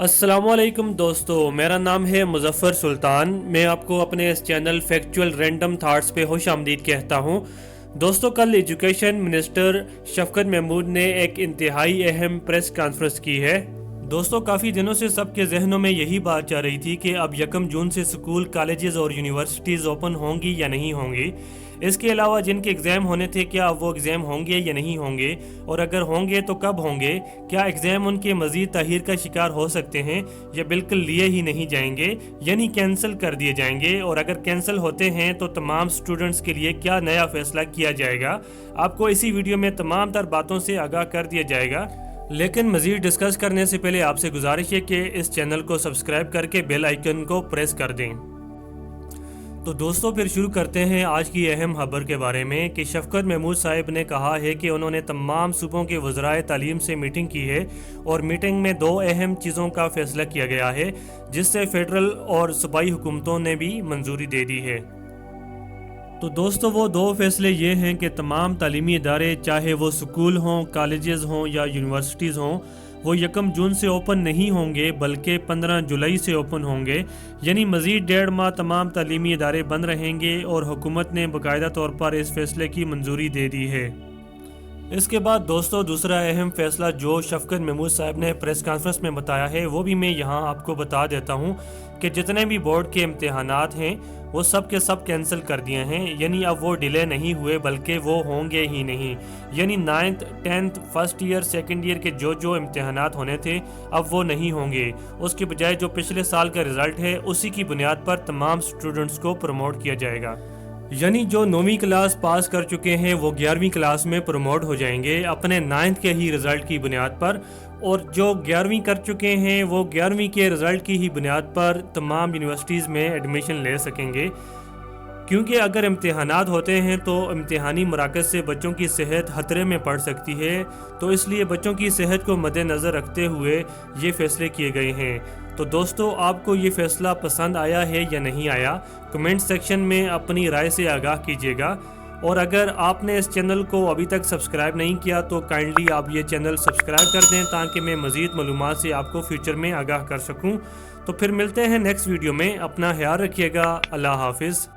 अस्सलाम वालेकुम दोस्तों, मेरा नाम है मुज़फ़्फ़र सुल्तान। मैं आपको अपने इस चैनल फैक्चुअल रैंडम थाट्स पे खुश आमदीद कहता हूँ। दोस्तों, कल एजुकेशन मिनिस्टर शफकत महमूद ने एक इंतहाई अहम प्रेस कॉन्फ्रेंस की है। दोस्तों, काफ़ी दिनों से सबके जहनों में यही बात जा रही थी कि अब 1 जून से स्कूल, कॉलेजेस और यूनिवर्सिटीज़ ओपन होंगी या नहीं होंगी। इसके अलावा जिनके एग्ज़ाम होने थे, क्या वो एग्ज़ाम होंगे या नहीं होंगे, और अगर होंगे तो कब होंगे। क्या एग्ज़ाम उनके मज़ीद ताख़ीर का शिकार हो सकते हैं या बिल्कुल लिए ही नहीं जाएंगे, यानी कैंसिल कर दिए जाएंगे। और अगर कैंसिल होते हैं तो तमाम स्टूडेंट्स के लिए क्या नया फ़ैसला किया जाएगा। आपको इसी वीडियो में तमाम तर बातों से आगाह कर दिया जाएगा। लेकिन मज़ीद डिस्कस करने से पहले आपसे गुजारिश है कि इस चैनल को सब्सक्राइब करके बेल आइकन को प्रेस कर दें। तो दोस्तों, फिर शुरू करते हैं आज की अहम खबर के बारे में कि शफकत महमूद साहब ने कहा है कि उन्होंने तमाम सूबों के वज़राए तालीम से मीटिंग की है और मीटिंग में 2 अहम चीज़ों का फ़ैसला किया गया है, जिससे फ़ेडरल और सूबाई हुकूमतों ने भी मंजूरी दे दी है। तो दोस्तों, वो 2 फ़ैसले ये हैं कि तमाम तालीमी इदारे, चाहे वो स्कूल हों, कॉलेजेस हों या यूनिवर्सिटीज़ हों, वो 1 जून से ओपन नहीं होंगे बल्कि 15 जुलाई से ओपन होंगे। यानी मज़ीद 1.5 माह तमाम तालीमी इदारे बंद रहेंगे और हुकूमत ने बाकायदा तौर पर इस फ़ैसले की मंजूरी दे दी है। इसके बाद दोस्तों, दूसरा अहम फ़ैसला जो शफकत महमूद साहब ने प्रेस कॉन्फ्रेंस में बताया है, वो भी मैं यहाँ आपको बता देता हूँ कि जितने भी बोर्ड के इम्तिहानात हैं वो सब के सब कैंसिल कर दिए हैं। यानी अब वो डिले नहीं हुए बल्कि वो होंगे ही नहीं। यानी 9th 10th first year second year के जो इम्तिहानात होने थे अब वो नहीं होंगे। उसके बजाय जो पिछले साल का रिज़ल्ट है उसी की बुनियाद पर तमाम स्टूडेंट्स को प्रमोट किया जाएगा। यानी जो 9वीं क्लास पास कर चुके हैं वो 11वीं क्लास में प्रमोट हो जाएंगे अपने 9th के ही रिज़ल्ट की बुनियाद पर, और जो 11वीं कर चुके हैं वो 11वीं के रिज़ल्ट की ही बुनियाद पर तमाम यूनिवर्सिटीज़ में एडमिशन ले सकेंगे। क्योंकि अगर इम्तिहानात होते हैं तो इम्तिहानी मराकज़ से बच्चों की सेहत खतरे में पड़ सकती है, तो इसलिए बच्चों की सेहत को मद्देनज़र रखते हुए ये फ़ैसले किए गए हैं। तो दोस्तों, आपको ये फ़ैसला पसंद आया है या नहीं आया, कमेंट सेक्शन में अपनी राय से आगाह कीजिएगा। और अगर आपने इस चैनल को अभी तक सब्सक्राइब नहीं किया तो काइंडली आप ये चैनल सब्सक्राइब कर दें ताकि मैं मज़ीद मालूमात से आपको फ्यूचर में आगाह कर सकूं। तो फिर मिलते हैं नेक्स्ट वीडियो में। अपना ख्याल रखिएगा। अल्लाह हाफिज़।